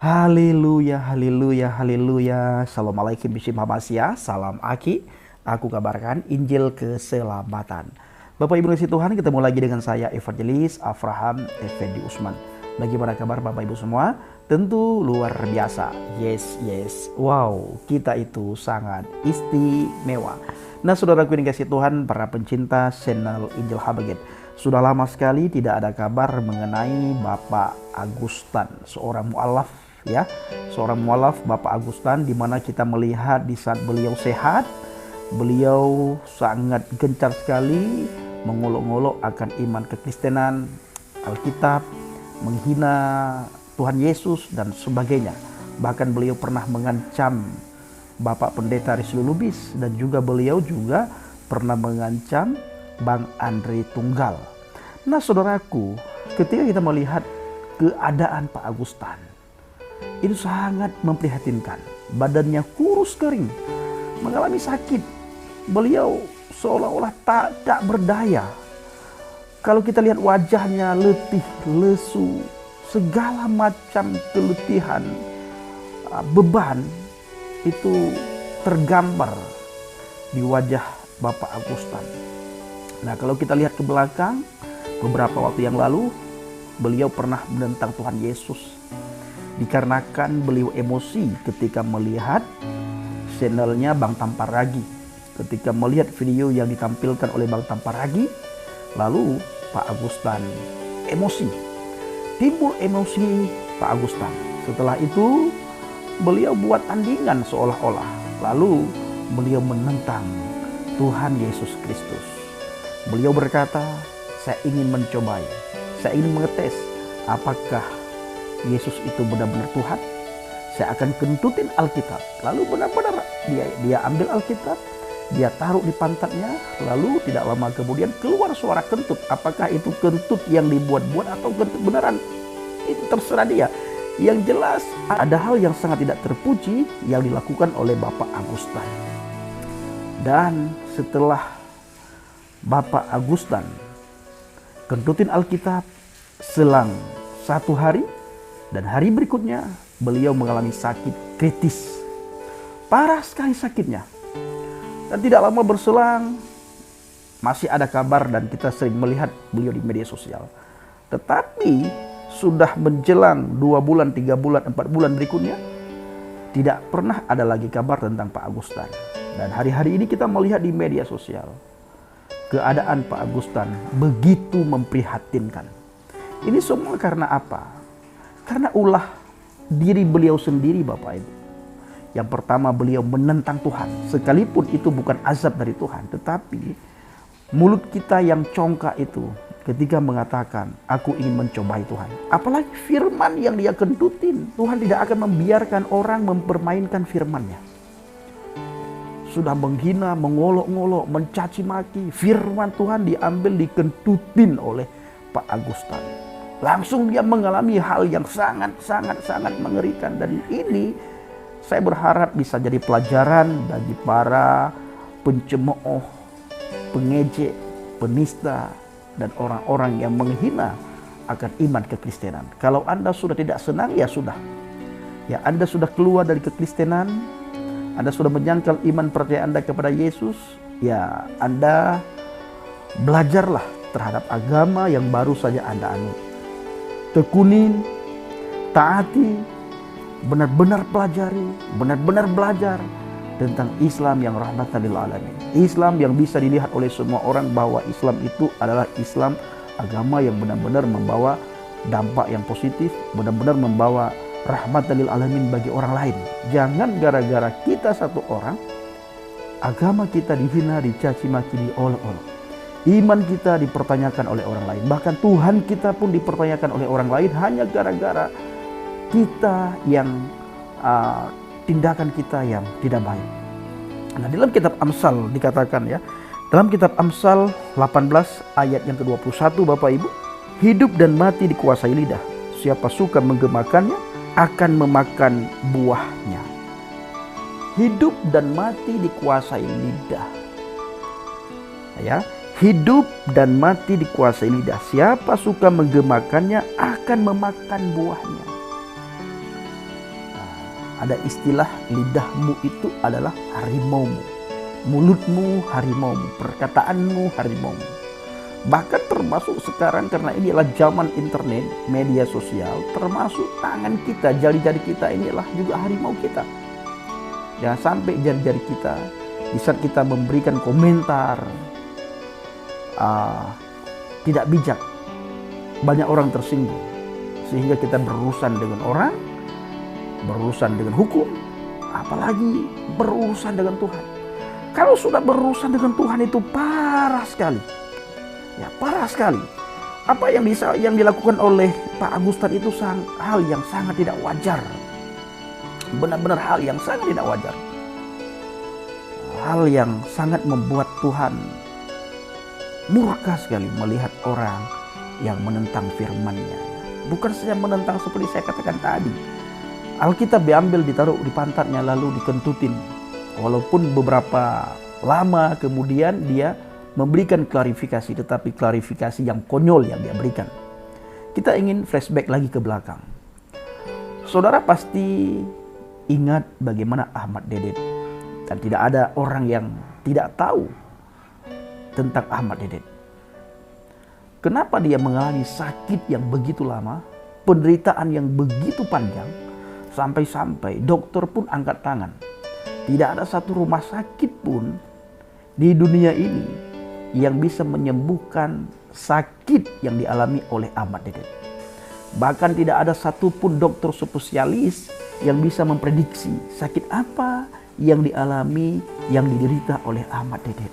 Haleluya, haleluya, haleluya. Assalamualaikum bismillahirrahmanirrahim. Salam Aki. Aku kabarkan Injil keselamatan. Bapak Ibu kasih Tuhan, ketemu lagi dengan saya Evangelis Avraham Effendi Usman. Bagaimana kabar Bapak Ibu semua? Tentu luar biasa. Yes. Wow, kita itu sangat istimewa. Nah, saudaraku yang kasih Tuhan, para pencinta channel Injil Habaget, sudah lama sekali tidak ada kabar mengenai Bapak Agustan, seorang mualaf ya, seorang mualaf Bapak Agustan, di mana kita melihat di saat beliau sehat, beliau sangat gencar sekali mengolok-olok akan iman kekristenan, Alkitab, menghina Tuhan Yesus dan sebagainya. Bahkan beliau pernah mengancam Bapak Pendeta Rizky Lubis, dan juga beliau juga pernah mengancam Bang Andre Tunggal. Nah, saudaraku, ketika kita melihat keadaan Pak Agustan, itu sangat memprihatinkan. Badannya kurus kering, mengalami sakit. Beliau seolah-olah tak berdaya. Kalau kita lihat wajahnya letih, lesu, segala macam keletihan, beban itu tergambar di wajah Bapak Agustan. Nah, kalau kita lihat ke belakang, beberapa waktu yang lalu beliau pernah menentang Tuhan Yesus, dikarenakan beliau emosi ketika melihat channelnya Bang Tamparagi. Ketika melihat video yang ditampilkan oleh Bang Tamparagi, lalu Pak Agustan emosi, timbul emosi Pak Agustan. Setelah itu beliau buat tandingan seolah-olah, lalu beliau menentang Tuhan Yesus Kristus. Beliau berkata, saya ingin mencobai, saya ingin mengetes apakah Yesus itu benar-benar Tuhan. Saya akan kentutin Alkitab. Lalu benar-benar dia ambil Alkitab, dia taruh di pantatnya, lalu tidak lama kemudian keluar suara kentut. Apakah itu kentut yang dibuat-buat atau kentut beneran? Itu terserah dia. Yang jelas ada hal yang sangat tidak terpuji yang dilakukan oleh Bapak Agustan. Dan setelah Bapak Agustan kentutin Alkitab, selang 1 hari dan hari berikutnya beliau mengalami sakit kritis. Parah sekali sakitnya. Dan tidak lama berselang masih ada kabar dan kita sering melihat beliau di media sosial. Tetapi sudah menjelang 2 bulan, 3 bulan, 4 bulan berikutnya, tidak pernah ada lagi kabar tentang Pak Agustan. Dan hari-hari ini kita melihat di media sosial, keadaan Pak Agustan begitu memprihatinkan. Ini semua karena apa? Karena ulah diri beliau sendiri, Bapak Ibu. Yang pertama, beliau menentang Tuhan, sekalipun itu bukan azab dari Tuhan. Tetapi mulut kita yang congkak itu ketika mengatakan, aku ingin mencobai Tuhan. Apalagi firman yang dia kentutin. Tuhan tidak akan membiarkan orang mempermainkan firman-Nya. Sudah menghina, mengolok-ngolok, mencaci maki, firman Tuhan diambil, dikentutin oleh Pak Agustan. Langsung dia mengalami hal yang sangat mengerikan. Dan ini saya berharap bisa jadi pelajaran bagi para pencemooh, pengejek, penista, dan orang-orang yang menghina akan iman kekristenan. Kalau Anda sudah tidak senang, ya sudah. Ya, Anda sudah keluar dari kekristenan, Anda sudah menyangkal iman percaya Anda kepada Yesus, ya Anda belajarlah terhadap agama yang baru saja Anda anut. Tekunin, taati, benar-benar pelajari, benar-benar belajar tentang Islam yang rahmatan lil alamin. Islam yang bisa dilihat oleh semua orang bahwa Islam itu adalah Islam, agama yang benar-benar membawa dampak yang positif, benar-benar membawa rahmatan lil alamin bagi orang lain. Jangan gara-gara kita satu orang, agama kita dihina, dicaci maki, diolok-olok. Iman kita dipertanyakan oleh orang lain. Bahkan Tuhan kita pun dipertanyakan oleh orang lain hanya gara-gara kita yang tindakan kita yang tidak baik. Nah, dalam kitab Amsal dikatakan ya, dalam kitab Amsal 18 ayat yang ke-21, Bapak Ibu, hidup dan mati dikuasai lidah. Siapa suka menggemakannya akan memakan buahnya. Hidup dan mati dikuasai lidah. Ya, hidup dan mati dikuasai lidah. Siapa suka menggemakannya akan memakan buahnya. Ada istilah lidahmu itu adalah harimaumu. Mulutmu harimaumu, perkataanmu harimaumu. Bahkan termasuk sekarang karena ini adalah zaman internet, media sosial, termasuk tangan kita, jari-jari kita ini adalah juga harimau kita. Jangan sampai jari-jari kita di saat kita memberikan komentar tidak bijak, banyak orang tersinggung, sehingga kita berurusan dengan orang, berurusan dengan hukum, apalagi berurusan dengan Tuhan. Kalau sudah berurusan dengan Tuhan itu parah sekali. Ya, parah sekali. Apa yang dilakukan oleh Pak Agustan itu hal yang sangat tidak wajar. Benar-benar hal yang sangat tidak wajar. Hal yang sangat membuat Tuhan murka sekali melihat orang yang menentang firman-Nya. Bukan saja menentang seperti saya katakan tadi. Alkitab diambil, ditaruh di pantatnya lalu dikentutin. Walaupun beberapa lama kemudian dia memberikan klarifikasi, tetapi klarifikasi yang konyol yang dia berikan. Kita ingin flashback lagi ke belakang. Saudara pasti ingat bagaimana Ahmad Dedet. Dan tidak ada orang yang tidak tahu tentang Ahmad Dedet. Kenapa dia mengalami sakit yang begitu lama, penderitaan yang begitu panjang, sampai-sampai dokter pun angkat tangan. Tidak ada satu rumah sakit pun di dunia ini yang bisa menyembuhkan sakit yang dialami oleh Ahmad Dedet. Bahkan tidak ada satupun dokter spesialis yang bisa memprediksi sakit apa yang dialami, yang diderita oleh Ahmad Dedet.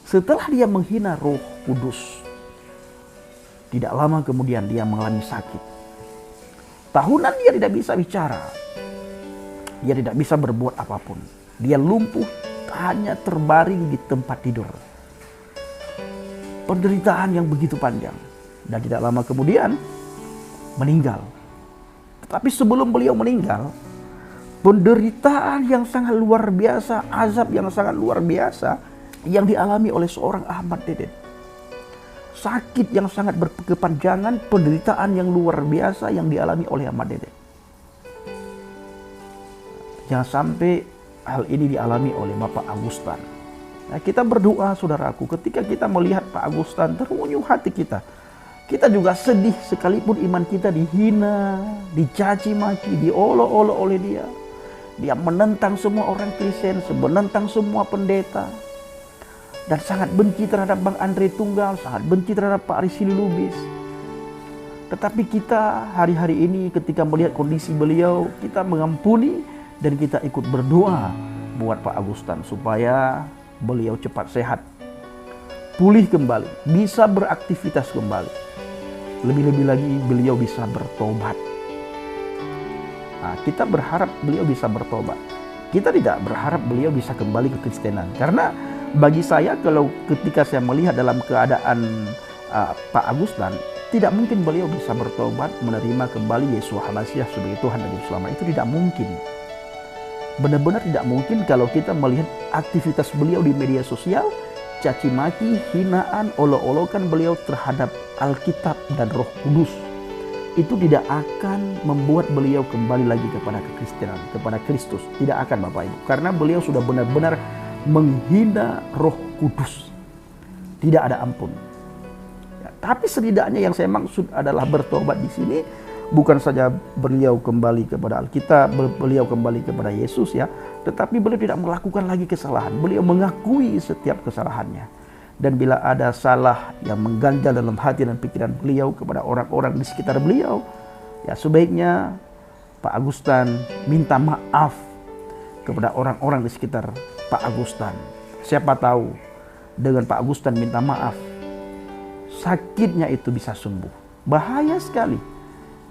Setelah dia menghina Roh Kudus, tidak lama kemudian dia mengalami sakit. Tahunan dia tidak bisa bicara. Dia tidak bisa berbuat apapun. Dia lumpuh, hanya terbaring di tempat tidur. Penderitaan yang begitu panjang. Dan tidak lama kemudian meninggal. Tetapi sebelum beliau meninggal, penderitaan yang sangat luar biasa, azab yang sangat luar biasa yang dialami oleh seorang Ahmad Dedet. Sakit yang sangat berkepanjangan, penderitaan yang luar biasa yang dialami oleh Ahmad Dedet. Jangan sampai hal ini dialami oleh Bapak Agustan. Nah, kita berdoa saudaraku, ketika kita melihat Pak Agustan, terunyuh hati kita. Kita juga sedih sekalipun iman kita dihina, dicaci maki, diolok-olok oleh dia. Dia menentang semua orang Kristen, menentang semua pendeta. Dan sangat benci terhadap Bang Andre Tunggal, sangat benci terhadap Pak Rizky Lubis. Tetapi kita hari-hari ini ketika melihat kondisi beliau, kita mengampuni dan kita ikut berdoa buat Pak Agustan supaya beliau cepat sehat, pulih kembali, bisa beraktivitas kembali. Lebih-lebih lagi beliau bisa bertobat. Nah, kita berharap beliau bisa bertobat. Kita tidak berharap beliau bisa kembali ke Kristenan. Karena bagi saya kalau ketika saya melihat dalam keadaan Pak Agustan, tidak mungkin beliau bisa bertobat, menerima kembali Yesus Al-Masih sebagai Tuhan dan Juru Selamat. Itu tidak mungkin. Benar-benar tidak mungkin kalau kita melihat aktivitas beliau di media sosial, caci maki, hinaan, olok-olokan beliau terhadap Alkitab dan Roh Kudus. Itu tidak akan membuat beliau kembali lagi kepada kekristenan, kepada Kristus. Tidak akan Bapak Ibu. Karena beliau sudah benar-benar menghina Roh Kudus. Tidak ada ampun. Ya, tapi setidaknya yang saya maksud adalah bertobat di sini bukan saja beliau kembali kepada Alkitab, beliau kembali kepada Yesus ya, tetapi beliau tidak melakukan lagi kesalahan. Beliau mengakui setiap kesalahannya. Dan bila ada salah yang mengganjal dalam hati dan pikiran beliau kepada orang-orang di sekitar beliau, ya sebaiknya Pak Agustan minta maaf kepada orang-orang di sekitar Pak Agustan. Siapa tahu dengan Pak Agustan minta maaf, sakitnya itu bisa sembuh. Bahaya sekali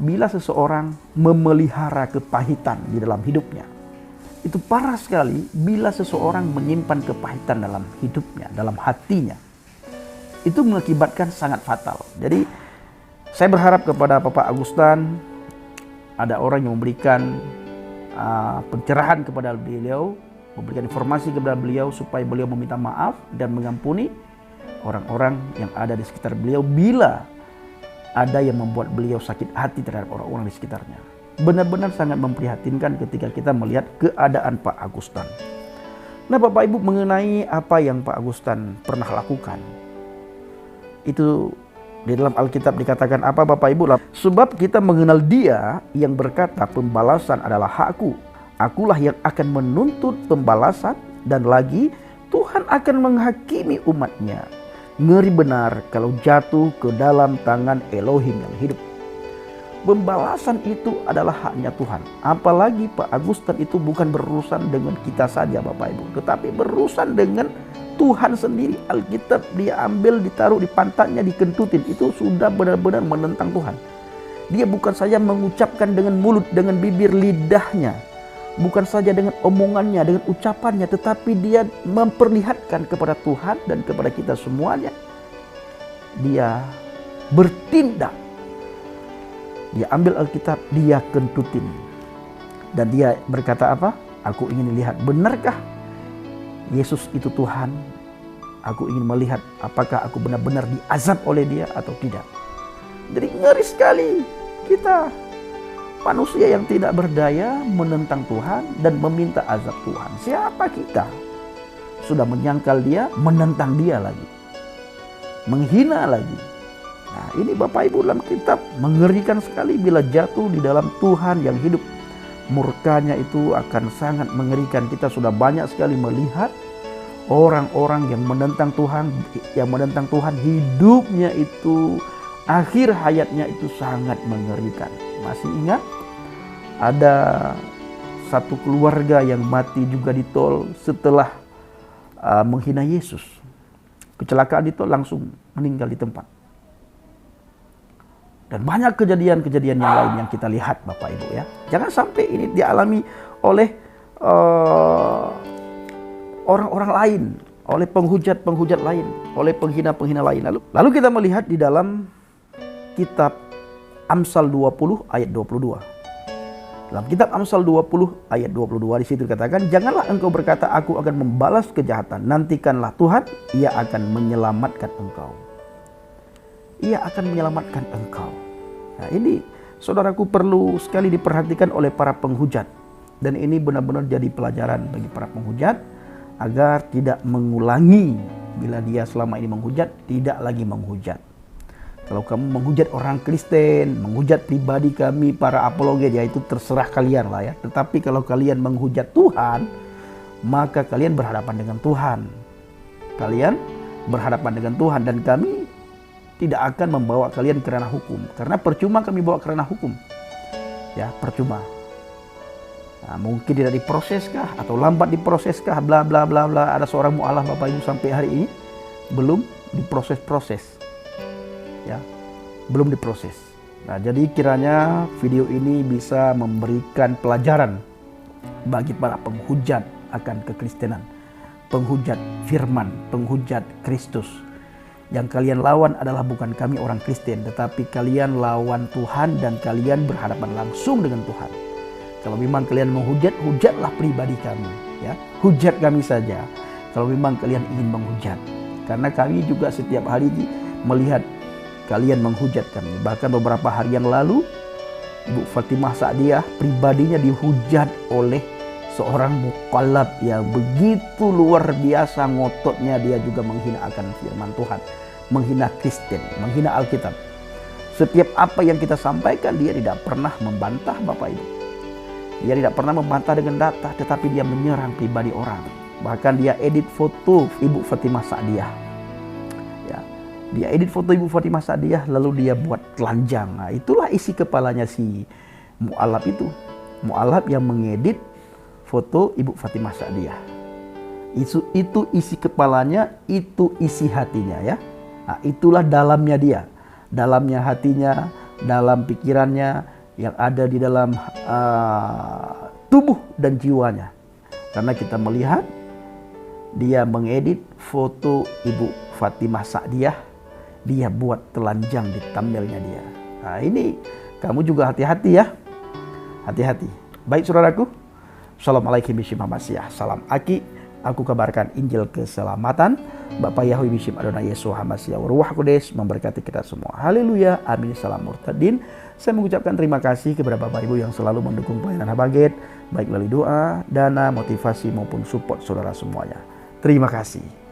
bila seseorang memelihara kepahitan di dalam hidupnya. Itu parah sekali bila seseorang menyimpan kepahitan dalam hidupnya, dalam hatinya. Itu mengakibatkan sangat fatal. Jadi saya berharap kepada Bapak Agustan, ada orang yang memberikan pencerahan kepada beliau, memberikan informasi kepada beliau supaya beliau meminta maaf dan mengampuni orang-orang yang ada di sekitar beliau bila ada yang membuat beliau sakit hati terhadap orang-orang di sekitarnya. benar-benar sangat memprihatinkan ketika kita melihat keadaan Pak Agustan. Nah Bapak Ibu, mengenai apa yang Pak Agustan pernah lakukan, itu di dalam Alkitab dikatakan apa Bapak Ibu? Sebab kita mengenal Dia yang berkata, pembalasan adalah hakku, akulah yang akan menuntut pembalasan, dan lagi Tuhan akan menghakimi umatnya. Ngeri benar kalau jatuh ke dalam tangan Elohim yang hidup. Pembalasan itu adalah haknya Tuhan. Apalagi Pak Agustan itu bukan berurusan dengan kita saja Bapak Ibu, tetapi berurusan dengan Tuhan sendiri. Alkitab dia ambil, ditaruh di pantatnya, dikentutin. Itu sudah benar-benar menentang Tuhan. Dia bukan saja mengucapkan dengan mulut, dengan bibir lidahnya, bukan saja dengan omongannya, dengan ucapannya, tetapi dia memperlihatkan kepada Tuhan dan kepada kita semuanya. Dia bertindak. Dia ambil Alkitab, dia kentutin. Dan dia berkata apa? Aku ingin lihat, benarkah Yesus itu Tuhan? Aku ingin melihat apakah aku benar-benar diazab oleh Dia atau tidak. Jadi ngeri sekali kita manusia yang tidak berdaya menentang Tuhan dan meminta azab Tuhan. Siapa kita? Sudah menyangkal Dia, menentang Dia lagi, menghina lagi. Nah ini Bapak Ibu, dalam kitab mengerikan sekali bila jatuh di dalam Tuhan yang hidup. Murkanya itu akan sangat mengerikan. Kita sudah banyak sekali melihat orang-orang yang menentang Tuhan, hidupnya itu, akhir hayatnya itu sangat mengerikan. Masih ingat? Ada satu keluarga yang mati juga di tol setelah menghina Yesus. Kecelakaan di tol, langsung meninggal di tempat. Dan banyak kejadian-kejadian yang lain yang kita lihat Bapak Ibu ya. Jangan sampai ini dialami oleh orang-orang lain, oleh penghujat-penghujat lain, oleh penghina-penghina lain. Lalu kita melihat di dalam kitab Amsal 20 ayat 22. Dalam kitab Amsal 20 ayat 22 di situ dikatakan, janganlah engkau berkata aku akan membalas kejahatan, nantikanlah Tuhan, Ia akan menyelamatkan engkau. Ia akan menyelamatkan engkau. Nah ini saudaraku perlu sekali diperhatikan oleh para penghujat. Dan ini benar-benar jadi pelajaran bagi para penghujat agar tidak mengulangi bila dia selama ini menghujat, tidak lagi menghujat. Kalau kamu menghujat orang Kristen, menghujat pribadi kami para apologet, ya itu terserah kalian lah ya. Tetapi kalau kalian menghujat Tuhan, maka kalian berhadapan dengan Tuhan. Kalian berhadapan dengan Tuhan dan kami tidak akan membawa kalian ke ranah hukum. Karena percuma kami bawa ke ranah hukum. Ya, percuma. Nah, mungkin tidak diproseskah atau lambat diproseskah, bla bla bla bla. Ada seorang mu'alaf Bapak Ibu sampai hari ini belum diproses-proses. Ya, belum diproses. Nah, jadi kiranya video ini bisa memberikan pelajaran bagi para penghujat akan kekristenan, penghujat firman, penghujat Kristus. Yang kalian lawan adalah bukan kami orang Kristen, tetapi kalian lawan Tuhan dan kalian berhadapan langsung dengan Tuhan. Kalau memang kalian menghujat, hujatlah pribadi kami, ya. Hujat kami saja. Kalau memang kalian ingin menghujat, karena kami juga setiap hari melihat kalian menghujat kami. Bahkan beberapa hari yang lalu, Ibu Fatimah Sa'diyah pribadinya dihujat oleh seorang mukallaf yang begitu luar biasa ngototnya. Dia juga menghina akan firman Tuhan, menghina Kristen, menghina Alkitab. Setiap apa yang kita sampaikan, dia tidak pernah membantah Bapak Ibu. Dia tidak pernah membantah dengan data, tetapi dia menyerang pribadi orang. Bahkan dia edit foto Ibu Fatimah Sa'diyah. Ya, dia edit foto Ibu Fatimah Sa'diyah lalu dia buat telanjang. Nah, itulah isi kepalanya si mu'alaf itu. Mu'alaf yang mengedit foto Ibu Fatimah Sa'diyah. Itu isi kepalanya, itu isi hatinya ya. Nah, itulah dalamnya dia. Dalamnya hatinya, dalam pikirannya, yang ada di dalam tubuh dan jiwanya. Karena kita melihat dia mengedit foto Ibu Fatimah Sa'diyah, dia buat telanjang di thumbnailnya dia. Nah, ini kamu juga hati-hati ya. Hati-hati. Baik saudaraku. Assalamualaikum warahmatullahi wabarakatuh. Salam Aki aku kabarkan Injil keselamatan. Bapak Yahweh Bishim Adonai Yeshua HaMashiach Ruach Kudus memberkati kita semua. Haleluya, amin, salam murtadin. Saya mengucapkan terima kasih kepada Bapak Ibu yang selalu mendukung pelayanan Habaget, baik melalui doa, dana, motivasi maupun support saudara semuanya. Terima kasih.